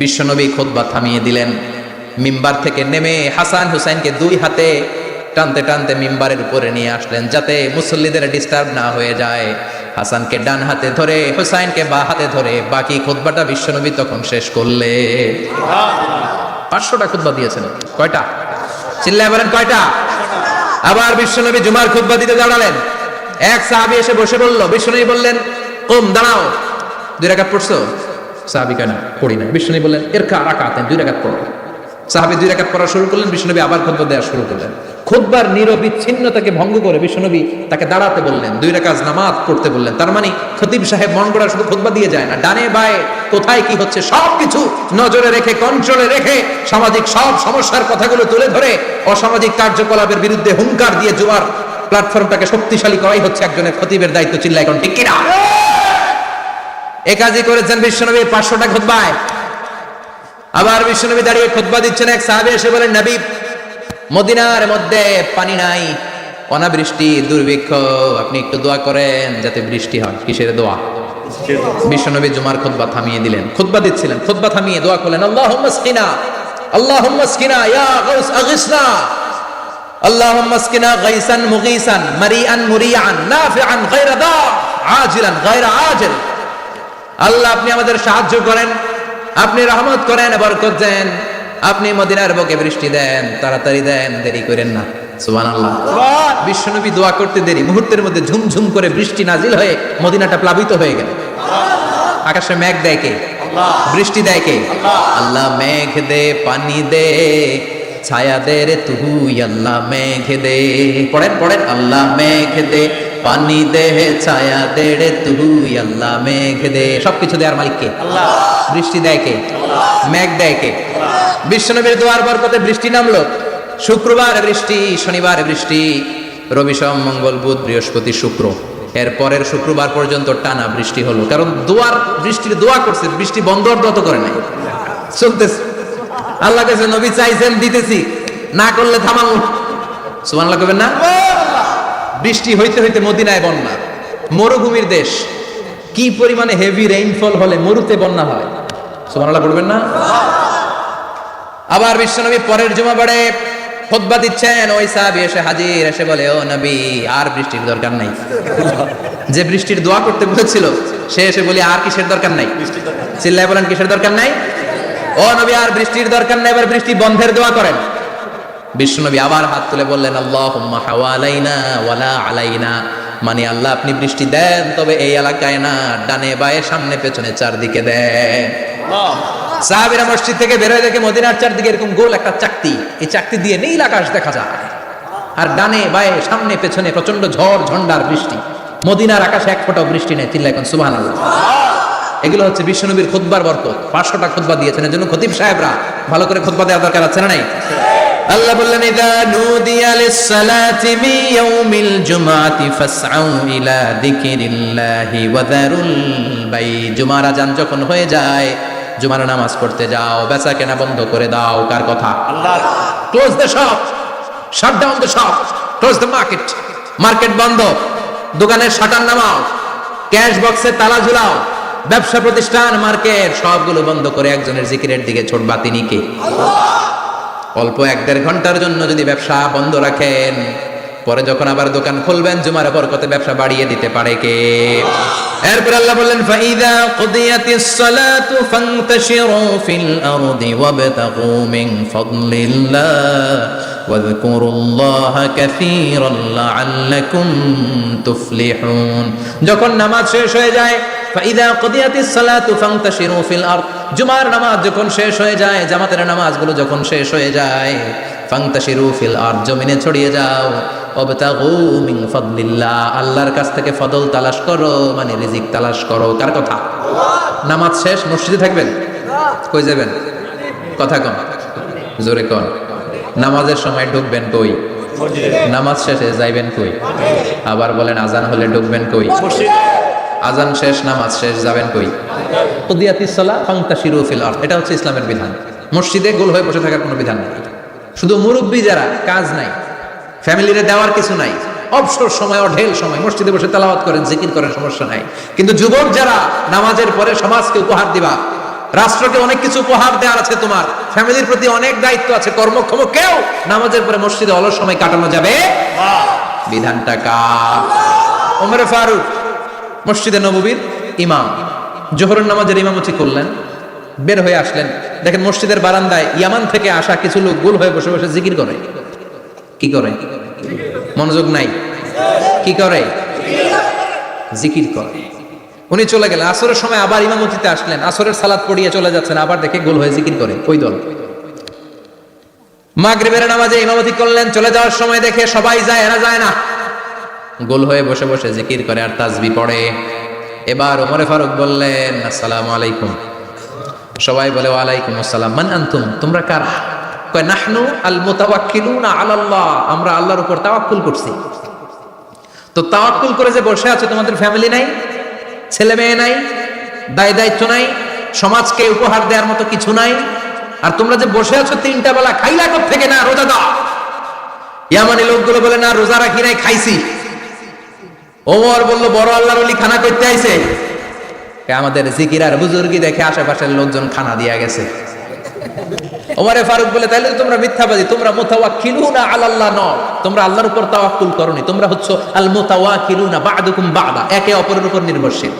[SPEAKER 1] বিশ্বনবী খুতবা থামিয়ে দিলেন, মিম্বার থেকে নেমে হাসান হুসাইনকে 2 হাতে টানতে টানতে মিম্বারের উপরে নিয়ে আসলেন, যাতে মুসল্লিদের ডিস্টার্ব না হয়ে যায়। হাসানকে ডান হাতে ধরে, হুসাইনকে বাঁ হাতে ধরে বাকি খুতবাটা বিশ্বনবী তখন শেষ করলে। 500টা খুতবা দিয়েছেন। কয়টা? চিল্লায় বলেন কয়টা? আবার বিশ্বনবী জুমার খুতবা দিতে দাঁড়ালেন, এক সাহাবী এসে বসে বলল, বিশ্বনবী বললেন, কুম, দাঁড়াও, 2 রাকাত পড়ছো? সাহাবী কেন পড়ি না। বিশ্বনবী বললেন, এরকা রাকাতেন, 2 রাকাত পড়ো। সাহাবী 2 রাকাত পড়া শুরু করলেন, বিশ্বনবী আবার খুতবা দেওয়া শুরু করলেন। খুতবার নিরবিচ্ছিন্নতাকে ভঙ্গ করে বিশ্বনবী তাকে দাঁড়াতে বললেন, 2 রাকাত নামাজ পড়তে বললেন। তার মানে খতিব সাহেব মন গড়া শুধু খুতবা দিয়ে যায় না, ডানে বায়ে কোথায় কি হচ্ছে সবকিছু নজরে রেখে, কন্ট্রোলে রেখে, সামাজিক সব সমস্যার কথাগুলো তুলে ধরে অসামাজিক কার্যকলাপের বিরুদ্ধে হুঙ্কার দিয়ে জুমার প্ল্যাটফর্মটাকে শক্তিশালী করাই হচ্ছে একজনের খতিবের দায়িত্ব। চিল্লায় এখন ঠিক কিনা? এ কাজই করেছেন বিশ্বনবী 500টা খুতবায়। আবার বিশ্বনবী দাঁড়িয়ে খুতবা দিচ্ছেন, এক সাহাবী এসে বলেন, নবী মদিনার মধ্যে পানি নাই, অনাবৃষ্টি, দুর্ভিক্ষ, আপনি একটু দোয়া করেন যাতে বৃষ্টি হয়। কিসের দোয়া? বিশ্বনবী জুমার খুতবা থামিয়ে দিলেন, খুতবা দিচ্ছিলেন, খুতবা থামিয়ে দোয়া করলেন, আল্লাহুম্মা আসকিনা, আল্লাহুম্মা আসকিনা ইয়া গাউস আগিসনা, আল্লাহুম্মা আসকিনা গাইসান মুগীসান মারিআন মুরিআন নাফিআন গায়রা দা আজিলান গায়রা আজিল। আল্লাহ আপনি আমাদের সাহায্য করেন, আপনি রহমত করেন, বরকত দেন, আপনি মদিনার বুকে বৃষ্টি দেন, তাড়াতাড়ি দেন, দেরি করেন না। সুবহানাল্লাহ। বিশ্বনবী দোয়া করতে দেরি, মুহূর্তের মধ্যে ঝুমঝুম করে বৃষ্টি নাজিল হয়ে মদিনাটা প্লাবিত হয়ে গেল। আকাশে মেঘ দেয় কে? বৃষ্টি দেয় কে? আল্লাহ। মেঘ দে পানি দে ছায়া দে রে তুই আল্লাহ মেঘ দে। পড়েন পড়েন, আল্লাহ মেঘ দে পানি দে ছায়া দে রে তুই আল্লাহ মেঘ দে। সবকিছু দেওয়ার মালিক কে? আল্লাহ। বৃষ্টি দেয় কে? মেঘ দেয় কে? বিশ্বনবীর দোয়ার বরকতে বৃষ্টি নামলো। শুক্রবার বৃষ্টি, শনিবার বৃষ্টি, রবি সোম মঙ্গল বুধ বৃহস্পতি শুক্র, এর পরের শুক্রবার পর্যন্ত টানা বৃষ্টি হলো। কারণ বৃষ্টির দোয়া করছে, বৃষ্টি বন্ধ তো করে নাই, চলতেছে। আল্লাহ কাছে নবী চাইছেন, দিতেছি, না করলে থামাবো। সুবহানাল্লাহ কইবেন না? বৃষ্টি হইতে হইতে মদিনায় বন্যা। মরুভূমির দেশ, কি পরিমাণে হেভি রেইনফল হলে মরুতে বন্যা হয়। সুবহানাল্লাহ পড়বেন না? আবার বিশ্বনবী পরের জুমাবারে খুতবা দিচ্ছেন, ওই সাহাবী এসে হাজির, এসে বলে, ও নবী আর বৃষ্টির দরকার নাই। যে বৃষ্টির দোয়া করতে বলেছিল সে এসে বলি আর কিসের দরকার নাই? চিল্লায় বলেন কিসের দরকার নাই? ও নবী আর বৃষ্টির দরকার নাই, এবার বৃষ্টি বন্ধের দোয়া করেন। বিশ্বনবী আবার হাত তুলে বললেন, আল্লাহুম্মা হাওয়ালাইনা ওয়ালা আলাইনা, মানে আল্লাহ আপনি বৃষ্টি দেন, তবে এই এলাকায় না, ডানে বায়ে সামনে পেছনে চারদিকে দেন। সাহাবীরা মসজিদ থেকে বের হয়ে দেখে মদিনার চারদিকে এরকম গোল একটা চাকতি, এই চাকতি দিয়ে নীল আকাশ দেখা যায়, আর ডানে বায়ে সামনে পেছনে প্রচন্ড ঝড় ঝন্ডার বৃষ্টি। মদিনার আকাশে এক ফোঁটাও বৃষ্টি নেই। চিল্লায় এখন সুবহানাল্লাহ। এগুলো হচ্ছে বিশ্বনবীর খুতবার বরকত। 500টা খুতবা দিয়েছেন, এজন্য খতিব সাহেবরা ভালো করে খুতবা দেওয়ার দরকার আছে না নাই? আল্লাহ বললেন, ইযা নুদিয়া লিস-সালাতি মিন ইয়াউমিল জুমআতি ফাসআউ ইলা যিকিরিল্লাহি ওয়া যারুল বাই। জুমার আযান যখন হয়ে যায়, জুমার নামাজ পড়তে যাও, বেচা কেনা বন্ধ করে দাও। কার কথা? Allah. Close the shop, shut down the shop, close the market. Market বন্ধ, দোকানের শাটার নামাও, ক্যাশ বক্সে তালা ঝুলাও, ব্যবসা প্রতিষ্ঠান মার্কেট সবগুলো বন্ধ করে একজনের জিকিরের দিকে ছোটবা। তিনি কে? অল্প 1-1.5 ঘন্টার জন্য যদি ব্যবসা বন্ধ রাখেন, পরে যখন আবার দোকান খুলবেন জুমার বরকতে ব্যবসা বাড়িয়ে দিতে পারে কে? এরপর আল্লাহ বললেন, ফাইদা কুদিয়াতিস সালাতু ফান্তাশিরু ফিল আরদি ওয়াবতাগু মিন ফাদলিল্লাহ ওয়াযকুরুল্লাহা কাসীরান লাআল্লাকুম তুফলিহুন। যখন নামাজ শেষ হয়ে যায়, ফাইদা কুদিয়াতিস সালাতু ফান্তাশিরু ফিল আরদ, জুমার নামাজ যখন শেষ হয়ে যায়, জামাতের নামাজগুলো যখন শেষ হয়ে যায়, ফান্তাশিরু ফিল আরদ, জমিনে ছড়িয়ে যাও, ওয়াবতাগু মিন ফাদলিল্লাহ, আল্লাহর কাছ থেকে ফদল তালাশ করো, মানে রিজিক তালাশ করো। কার কথা? নামাজ শেষ মসজিদে থাকবেন? কই যাবেন? কথা কম, জোরে কন। নামাজের সময় ঢুকবেন কই? নামাজ শেষে যাইবেন কই? আবার বলেন, আজান হলে ঢুকবেন কই? আজান শেষ, নামাজ শেষ, যাবেন কই? কুদিয়াতিস সালাহ ফান্তাশিরু ফিল আরদ, এটা হচ্ছে ইসলামের বিধান। মসজিদে গোল হয়ে বসে থাকার কোনো বিধান নেই। শুধু মুরব্বী যারা, কাজ নাই, ফ্যামিলিরে দেওয়ার কিছু নাই, অবসর সময় অঢেল সময় মসজিদে বসে তেলাওয়াত করেন, জিকির করেন, সমস্যা নাই। কিন্তু যুবক যারা, নামাজের পরে সমাজকে উপহার দিবা, রাষ্ট্রকে অনেক কিছু উপহার দেওয়ার আছে, তোমার ফ্যামিলির প্রতি অনেক দায়িত্ব আছে, কর্মক্ষম কেউ নামাজের পরে মসজিদে অলস সময় কাটানো যাবে? বিধানটা কার? ওমরে ফারুক মসজিদে নববীর ইমাম, জোহরের নামাজের ইমামতি করলেন, বের হয়ে আসলেন, দেখেন মসজিদের বারান্দায় ইয়ামান থেকে আসা কিছু লোক গোল হয়ে বসে বসে জিকির করে। কি করে? মনোযোগ নাই। কি করে? জিকির করে। উনি চলে গেলেন, আসরের সময় আবার ইমামতিতে আসলেন, আসরের সালাত পড়িয়ে চলে যাচ্ছেন, আবার দেখে গোল হয়ে জিকির করে ওই দল। মাগরিবের নামাজে ইমামতি করলেন, চলে যাওয়ার সময় দেখে সবাই যায়, এরা যায় না, গোল হয়ে বসে বসে জিকির করে আর তাসবিহ পড়ে। এবার ওমরে ফারুক বললেন, আসসালামু আলাইকুম। সবাই বলে, ওয়ালাইকুম আসসালাম। মান আনতুম, তোমরা কারা? কয়, নাহনু আল মুতাওয়াক্কিলুনা আলাল্লাহ, আমরা আল্লাহর উপর তাওয়াক্কুল করছি। তো তাওয়াক্কুল করে যে বসে আছে, তোমাদের ফ্যামিলি নাই, ছেলে মেয়ে নাই, দায় দায়িত্ব নাই, সমাজকে উপহার দেওয়ার মতো কিছু নাই, আর তোমরা যে বসে আছো 3টা বেলা, খাইলা কোত্থেকে? না, রোজা দাও। ইয়ামানি লোকগুলো বলে, না রোজা রাখি নাই, খাইছি। ওমর বলল, বড় আল্লাহর ওলি খানা করতে আইছে। আমাদের জিকির আর বুজুর্গি দেখে আশেপাশের লোকজন খানা দিয়া গেছে। ওমরে ফারুক বলে, তাইলে তোমরা মিথ্যাবাদী, তোমরা মুতাওয়াক্কিলুনা আলাল্লাহ নও, তোমরা আল্লাহর উপর তাওয়াক্কুল করনি, তোমরা হচ্ছে আল মুতাওয়াক্কিলুনা বা'দুকুম বা'দা, একে অপরের উপর নির্ভরশীল।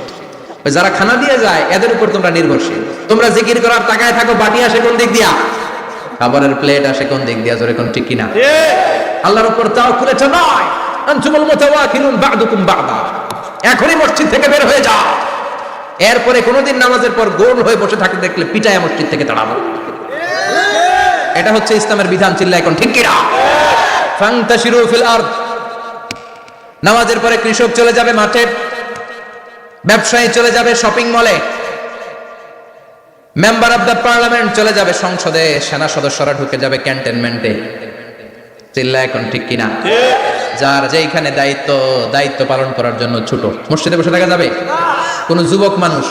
[SPEAKER 1] যারা খানা দিয়ে যায় এদের উপর তোমরা নির্ভরশীল। তোমরা জিকির করার তাকায় থাকো, বাটি আসে কোন দিক দিয়া, খাবারের প্লেট আসে কোন দিক দিয়া, জোরে কোন ঠিক কিনা? আল্লাহর উপর তাওয়াক্কুল নয়। আনতুমুল মুতাওয়াক্কিলুন বা'দুকুম বা'দা, এখনই মসজিদ থেকে বের হয়ে যাও। এরপরে কোনোদিন নামাজের পর গোল হয়ে বসে থাকতে দেখলে পিটায় মসজিদ থেকে তাড়াবো। এটা হচ্ছে ইসলামের বিধান। চিল্লা এখন ঠিক কিনা? ফান্তাশিরু ফিল আরদ। নামাজের পরে কৃষক চলে যাবে মাঠে, ব্যবসায়ী চলে যাবে শপিং মলে, মেম্বার অফ দ্য পার্লামেন্ট চলে যাবে সংসদে, সেনা সদস্যরা ঢুকে যাবে ক্যান্টনমেন্টে। চিল্লা এখন ঠিক কিনা? যার যেখানে দায়িত্ব পালন করার জন্য ছোট, মসজিদে বসে থাকা যাবে? কোন যুবক মানুষ,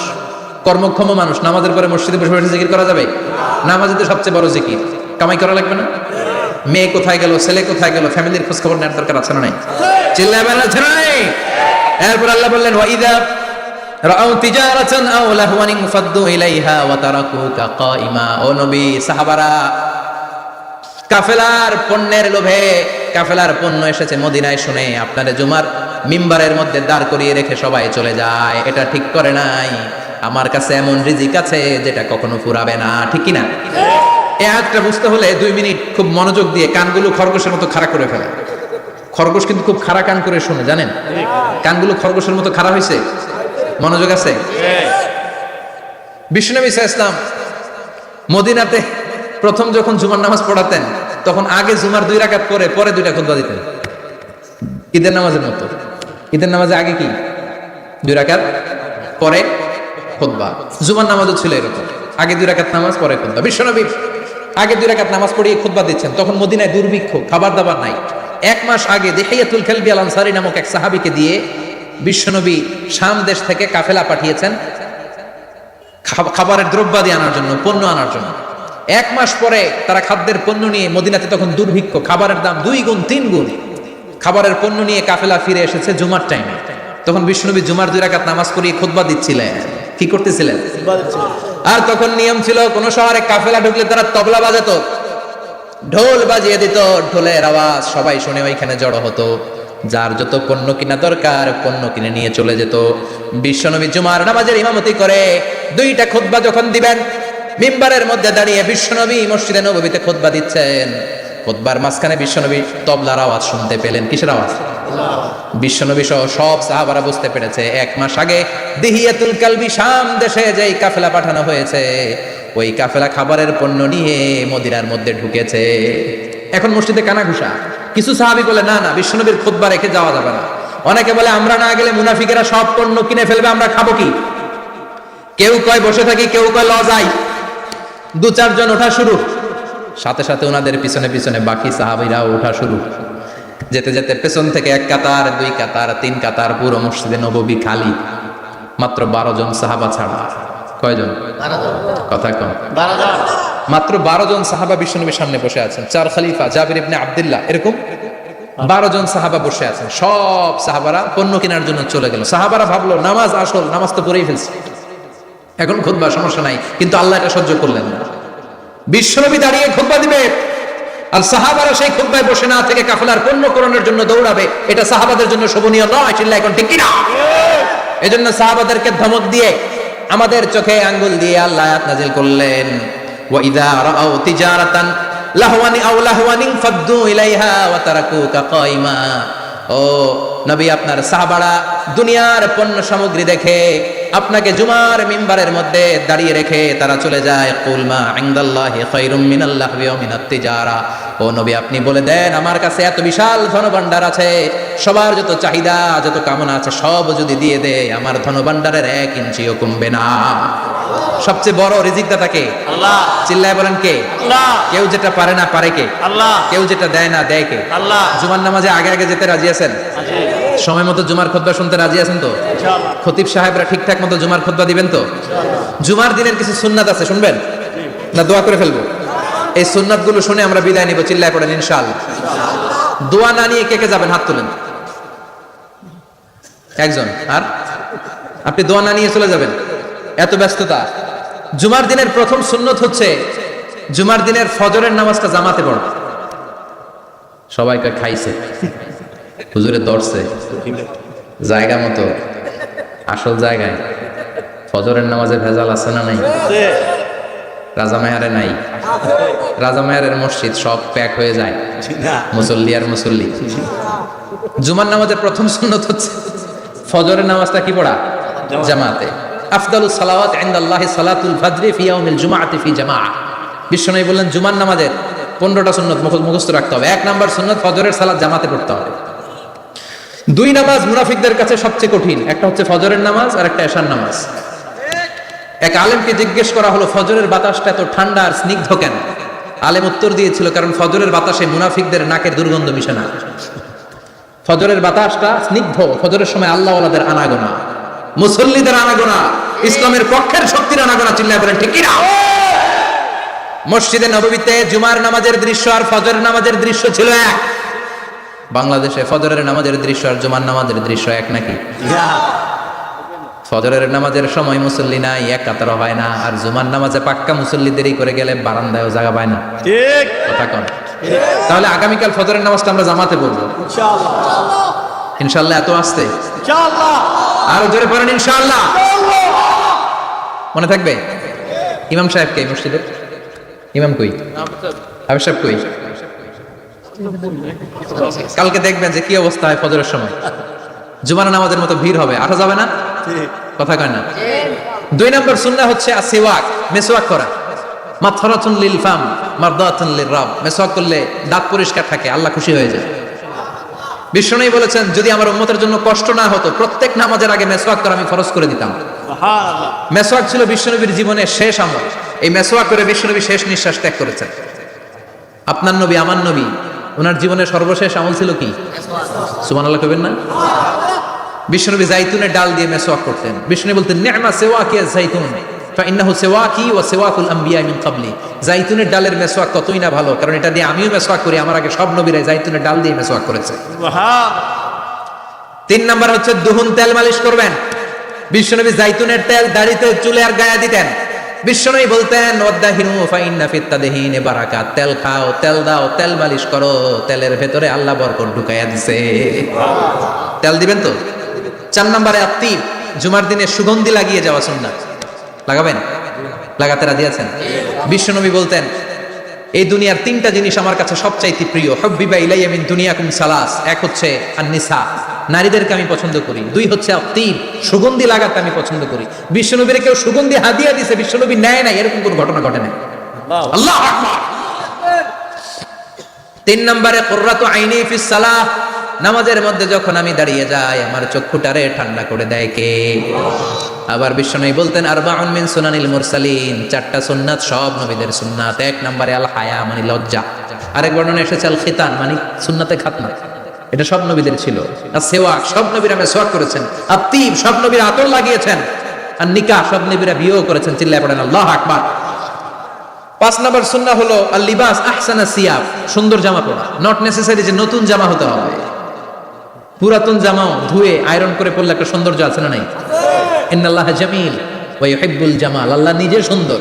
[SPEAKER 1] কর্মক্ষম মানুষ নামাজের পরে মসজিদে বসে বসে জিকির করা যাবে? নামাজে তো সবচেয়ে বড় জিকির, কামাই করা লাগবে না? মেয়ে কোথায় গেল, ছেলে কোথায় গেল, ফ্যামিলির খোঁজ খবর নেওয়ার দরকার আছে না নাই? চিল্লায় বেলা আছে না নাই? এরপর আল্লাহ বললেন ওয়াইদা রাআউ তিজারাতান আও লাহওয়ান ফাদ্দু ইলাইহা ওয়া তারাকুকা কাইমা। ও নবী, সাহাবারা কাফেলার পণ্যের লোভে, কাফেলার পণ্য এসেছে মদিনায় শুনে আপনাদের জুমার মিম্বারের মধ্যে দাঁড় করিয়ে রেখে সবাই চলে যায়। এটা ঠিক করে নাই। আমার কাছে এমন রিজিক আছে যেটা কখনো ফুরাবে না। ঠিক কিনা? এই আয়াতটা বুঝতে হলে 2 মিনিট খুব মনোযোগ দিয়ে কানগুলো খরগোশের মতো খাড়া করে ফেলে। খরগোশ কিন্তু খুব খাড়া কান করে শুনে, জানেন? কানগুলো খরগোশের মতো খাড়া হয়েছে। মনোযোগ আছে? বিশ্বনবী সাল্লাল্লাহু আলাইহি ওয়াসাল্লাম মদিনাতে প্রথম যখন জুমার নামাজ পড়াতেন তখন আগে জুমার 2 রাকাত পরে 2টা খুতবা দিতেন, ঈদের নামাজের মতো। ঈদের নামাজে আগে কি 2 রাকাত, পরে খুতবা। জুমার নামাজও ছিল এরকম, আগে 2 রাকাত নামাজ, পরে খুতবা। বিশ্বনবী আগে 2 রাকাত নামাজ পড়িয়ে খুতবা দিচ্ছেন। তখন মদিনায় দুর্ভিক্ষ, খাবার দাবার নাই। 1 মাস আগে দিহিয়াতুল কালবি আল আনসারী নামক এক সাহাবীকে দিয়ে বিশ্বনবী শাম দেশ থেকে কাফেলা পাঠিয়েছেন খাবারের দ্রব্যাদি আনার জন্য, পণ্য আনার জন্য। 1 মাস পরে তারা খাদ্যের পণ্য নিয়ে, মদিনাতে তখন দুর্ভিক্ষ, খাবারের দাম 2 গুণ 3 গুণ, খাবারের পণ্য নিয়ে কাফেলা ফিরে এসেছে জুমার টাইমে। তখন বিশ্বনবী জুমার 2 রাকাত নামাজ পড়িয়ে খুতবা দিচ্ছিলেন। কি করতেছিলেন? আর তখন নিয়ম ছিল, কোন শহরে কাফেলা ঢুকলে তারা তবলা বাজাতো, ঢোল বাজিয়ে দিত, ঢোলের আওয়াজ সবাই শুনে ওইখানে জড়ো হতো। যার যত পণ্য কিনা দরকার পণ্য কিনে নিয়ে চলে যেত। বিশ্বনবী জুমার নামাজের ইমামতি করে 2টা খুতবা যখন দিবেন, মিম্বারের মধ্যে দাঁড়িয়ে বিশ্বনবী মসজিদে নববীতে খুতবা দিচ্ছেন। খুতবার মাঝখানে বিশ্বনবী তবলার আওয়াজ শুনতে পেলেন। কিসের আওয়াজ? বিশ্বনবী সহ সব সাহাবারা বুঝতে পেরেছে 1 মাস আগে দিহিয়াতুল কালবি শাম দেশে যেই কাফেলা পাঠানো হয়েছে, ওই কাফেলা খাবারের পণ্য নিয়ে মদিনার মধ্যে ঢুকেছে। এখন মসজিদে কানাঘুষা। কিছু সাহাবী বলে না না, বিশ্বনবীর খুতবা রেখে যাওয়া যাবে না। অনেকে বলে আমরা না গেলে মুনাফিকেরা সব পণ্য কিনে ফেলবে, আমরা খাবো কি? কেউ কয় বসে থাকি, কেউ কয় ল যাই। 2-4 জন ওঠা শুরু, সাথে সাথে ওনাদের পিছনে পিছনে বাকি সাহাবীরাও ওঠা শুরু। যেতে যেতে পেছন থেকে 1 কাতার, 2 কাতার, 3 কাতার, পুরো মসজিদে নববী খালি, মাত্র 12 জন সাহাবা ছাড়া। কয়জন? 12 জন। কথা কম। 12 জন। মাত্র 12 জন সাহাবা বিশ্বনবীর সামনে বসে আছেন। 4 খলিফা, জাবির ইবনে আব্দুল্লাহ, এরকম 12 জন সাহাবা বসে আছেন। সব সাহাবারা পণ্য কেনার জন্য চলে গেল। সাহাবারা ভাবলো নামাজ আসল, নামাজ তো পড়েই ফেলছে, এখন খুতবা সমস্যা নাই। কিন্তু আল্লাহ এটা সহ্য করলেন না। বিশ্বনবী দাঁড়িয়ে খুতবা দিবে আর সাহাবারা সেই খুতবায় বসে না থেকে কাফেলার পণ্য করণের জন্য দৌড়াবে, এটা সাহাবাদের জন্য শোভনীয় নয়। চিল্লা এখন ঠিক কিনা? এজন্য সাহাবাদেরকে ধমক দিয়ে, আমাদের চোখে আঙ্গুল দিয়ে আল্লাহ আয়াত নাযিল করলেন, ওয়া ইযা রাআউ তিজারাতান লাহওয়ানি আও লাহওয়ানিন ফাদ্দু ইলাইহা ওয়া তারাকুকা কাইমা। ও নবী, আপনার সাহাবারা দুনিয়ার পণ্য সামগ্রী দেখে আপনাকে জুমার মিম্বারের মধ্যে দাঁড়িয়ে রেখে তারা চলে যায়। কুল মা ইনদাল্লাহি খায়রুম মিনাল লাহওয়ি ওয়া মিনাত তিজারা। ও নবী, আপনি বলে দেন আমার কাছে এত বিশাল ধনভাণ্ডার আছে, সবার যত চাহিদা যত কামনা আছে সব যদি দিয়ে দেয় আমার ধনভাণ্ডারের 1 ইঞ্চিও কমবে না। সবচেয়ে বড় রিজিকদাতা কে? আল্লাহ। চিল্লায় বলেন কে? আল্লাহ। কেউ যেটা পারে না পারে কে? আল্লাহ। কেউ যেটা দেয় না দেয় কে? আল্লাহ। জুমার নামাজে আগে আগে যেতে রাজি আছেন? সময় মতো জুমার খুতবা শুনতে রাজি আছেন তো? ইনশাআল্লাহ। খতিব সাহেবরা ঠিকঠাক মতো জুমার খুতবা দিবেন তো? ইনশাআল্লাহ। জুমার দিনের কিছু সুন্নাত আছে, শুনবেন না দোয়া করে ফেলবো? এই সুন্নাতগুলো শুনে আমরা বিদায় নিব। চিল্লায় পড়েন ইনশাআল্লাহ। দোয়া না নিয়ে কে কে যাবেন? হাত তুলেন। একজন। আর আপনি দোয়া না নিয়ে চলে যাবেন? এত ব্যস্ততা। জুমার দিনের প্রথম সুন্নত হচ্ছে জুমার দিনের ফজরের নামাজটা জামাতে পড়া। সবাইকে খাইছে, হুজুরে দর্শে জায়গা মতো আসল জায়গায়। ফজরের নামাজে ভেজাল আছে না নাই? রাজা মেয়ারে নাই। রাজা মেয়ারের মসজিদ সব প্যাক হয়ে যায়, মুসল্লি আর মুসল্লি। জুমার নামাজের প্রথম সুন্নত হচ্ছে ফজরের নামাজটা কি পড়া? জামাতে। আফদালুস সালাওয়াত ইনদাল্লাহি সালাতুল ফাজরি ফি ইয়াউমিল জুমআতি ফি জামাআহ। বিশ্বনবী বললেন জুমার নামাজের 15টা সুন্নাত মুখস্থ রাখতে হবে। 1 নাম্বার সুন্নাত ফজরের সালাত জামাতে পড়তে হবে। 2 নামাজ মুনাফিকদের কাছে সবচেয়ে কঠিন, একটা হচ্ছে ফজরের নামাজ আর একটা এশার নামাজ। এক আলেমকে জিজ্ঞেস করা হলো ফজরের বাতাসটা এত ঠান্ডা আর স্নিগ্ধ কেন? আলেম উত্তর দিয়েছিল কারণ ফজরের বাতাসে মুনাফিকদের নাকের দুর্গন্ধ মিশে না। ফজরের বাতাসটা স্নিগ্ধ, ফজরের সময় আল্লাহওয়ালাদের আনাগোনা, মুসল্লিদের আনাগোনা, ইসলামের পক্ষের শক্তির আনাগোনা। চিল্লায় বলেন ঠিক কিনা? মসজিদে নববীতে জুমার নামাজের দৃশ্য আর ফজরের নামাজের দৃশ্য ছিল এক। বাংলাদেশে ফজরের নামাজের দৃশ্য আর জুমার নামাজের দৃশ্য এক নাকি? ফজরের নামাজের সময় মুসল্লি নাই, এক কাতার হয় না, আর জুমার নামাজে পাক্কা মুসল্লি দেরি করে গেলে বারান্দায়ও জায়গা পায় না। ঠিক কথা কোন? তাহলে আগামীকাল ফজরের নামাজটা আমরা জামাতে পড়বো ইনশাআল্লাহ। ইনশাআল্লাহ এত আসতে ইনশাআল্লাহ, আরো জোরে পড়েন ইনশাআল্লাহ। মনে থাকবে? ইমাম সাহেব কে মসজিদের? ইমাম কই? হাফেজ সাহেব কই? কালকে দেখবেন যে কি অবস্থা হয় ফজরের সময়। জুমার নামাজের মতো ভিড় হবে, আসা যাবে না। কথা কয় না? 2 নম্বর সুন্নাহ হচ্ছে আসওয়াক, মেসওয়াক করা। মাথরাতুন লিল ফাম মারদাতুন লির রাব। মেসওয়াক করলে দাঁত পরিষ্কার থাকে, আল্লাহ খুশি হয়ে যায়। বিশ্বনবী বলেছেন যদি আমার উম্মতের জন্য কষ্ট না হতো প্রত্যেক নামাজের আগে মেসওয়াক করা আমি ফরজ করে দিতাম। সুবহানাল্লাহ। মেসওয়াক ছিল বিশ্বনবীর জীবনের শেষ আমল। এই মেসওয়াক করে বিশ্বনবী শেষ নিঃশ্বাস ত্যাগ করেছেন। আপনার নবী আমার নবী ওনার জীবনের সর্বশেষ আমল ছিল কি? সুবহানাল্লাহ কইবেন না? বিশ্বনবী জাইতুনের ডাল দিয়ে মেসওয়াক করতেন। বিশ্বনবী বলতেন নি'মা সিওয়াকিয়া জাইতুন ফাইন্নাহু সিওয়াকি ওয়া সিওয়াকুল আমবিয়া মিন ক্বাবলি। জাইতুনের ডালের মেসওয়াক কতই না ভালো, কারণ এটা দিয়ে আমিও মেসওয়াক করি, আমার আগে সব নবীরাই জাইতুনের ডাল দিয়ে মেসওয়াক করেছে। সুবহানাল্লাহ। 3 নাম্বার হচ্ছে দুহুন, তেল মালিশ করবেন। বিশ্বনবী জাইতুনের তেল দাড়িতে চুলে আর গায়ে দিতেন। বিশ্বনবী বলতেন ওয়াদাহিনু ফাইন্না ফিত তাদহিনে বারাকাত। তেল খাও, তেল দাও, তেল মালিশ করো, তেলের ভেতরে আল্লাহ বরকত ঢুকাইয়া দিছে। তেল দিবেন তো? 4 নম্বরে আত্তিব, জুমার দিনে সুগন্ধি লাগিয়ে যাওয়া সুন্নাত। লাগাবেন? লাগাতে রাজি আছেন? বিশ্বনবী বলতেন এই দুনিয়ার 3টা জিনিস আমার কাছে সবচাইতে প্রিয়। হুব্বিবা ইলাইয়া মিন দুনিয়াকুম সালাস। এক হচ্ছে আন-নিসা, নারীদেরকে আমি পছন্দ করি। 2 হচ্ছে আত্তিব, সুগন্ধি লাগাতে আমি পছন্দ করি। বিশ্বনবীর কেউ সুগন্ধি হাদিয়া দিয়েছে, বিশ্বনবী নেয় নাই, এরকম কোনো ঘটনা ঘটে নাই। আল্লাহু আকবার। 3 নম্বরে কুররাতু আইনি ফিস সালাহ। নামাজের মধ্যে যখন আমি দাঁড়িয়ে যাই আমার চক্ষুটারে ঠান্ডা করে দেয় কে? আবার বিশ্বনবী বলতেন আরবাউন মিন সুনানিল মুরসালিন। 4টা সুন্নাত সব নবীদের সুন্নাত। 1 নম্বরে আল হায়া মানে লজ্জা। আরেক বর্ণনা এসেছে আল খিতান মানে সুন্নাতে খাতনা, এটা সব নবীদের ছিল। আর সেওয়াক সব নবীরা মেসওয়াক করেছেন। আত্তিব সব নবীরা আতর লাগিয়েছেন। আর নিকাহ সব নবীরা বিয়েও করেছেন। চিল্লায় পড়েন আল্লাহু আকবার। 5 নম্বর সুন্নাহ হলো আল লিবাস আহসানা সিয়াব, সুন্দর জামা পরা। নট নেসেসারি যে নতুন জামা হতে হবে, পুরাতন জামাও ধুয়ে আয়রন করে পরলে একটা সৌন্দর্য আছে না নাই? ইন্নাল্লাহা জামিল ওয়া ইউহিব্বুল জামাল। আল্লাহ নিজে সুন্দর,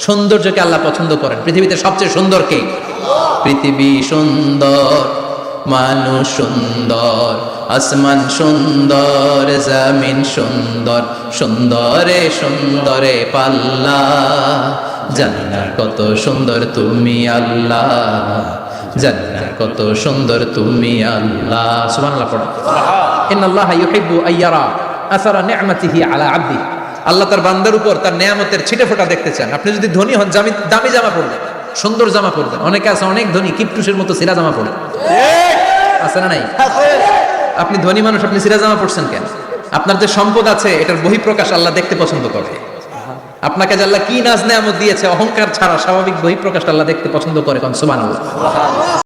[SPEAKER 1] সৌন্দর্যকে আল্লাহ পছন্দ করেন। পৃথিবীতে সবচেয়ে সুন্দর কে? পৃথিবী সুন্দর, মানুষ সুন্দর, আসমান সুন্দর, জমিন সুন্দর, সুন্দরে সুন্দরে পাল্লা। জান্নাত কত সুন্দর তুমি আল্লাহ, জান্নাত কত সুন্দর তুমি আল্লাহ। সুবহানাল্লাহ পড়ো। ইন্নাল্লাহা ইউহিব্বু আইয়ারা আসারা নি'মাতিহি আলা আবদি। আল্লাহ তার বান্দার উপর তার নেয়ামতের ছিটেফোঁটা দেখতে চান। আপনি যদি ধনী হন দামি জামা পরবেন, সুন্দর জামা পরবেন। অনেকে আছে অনেক ধনী কিপটুসের মতো সিরা জামা পরে, আছে না নাই? আপনি ধনী মানুষ, আপনি সিরা জামা পরছেন কেন? আপনার যে সম্পদ আছে এটার বহিঃপ্রকাশ আল্লাহ দেখতে পছন্দ করে। আপনাকে যে আল্লাহ কি নাজ নেয়ামত দিয়েছে অহংকার ছাড়া স্বাভাবিক বহিঃপ্রকাশ আল্লাহ দেখতে পছন্দ করে। সুবহানাল্লাহ।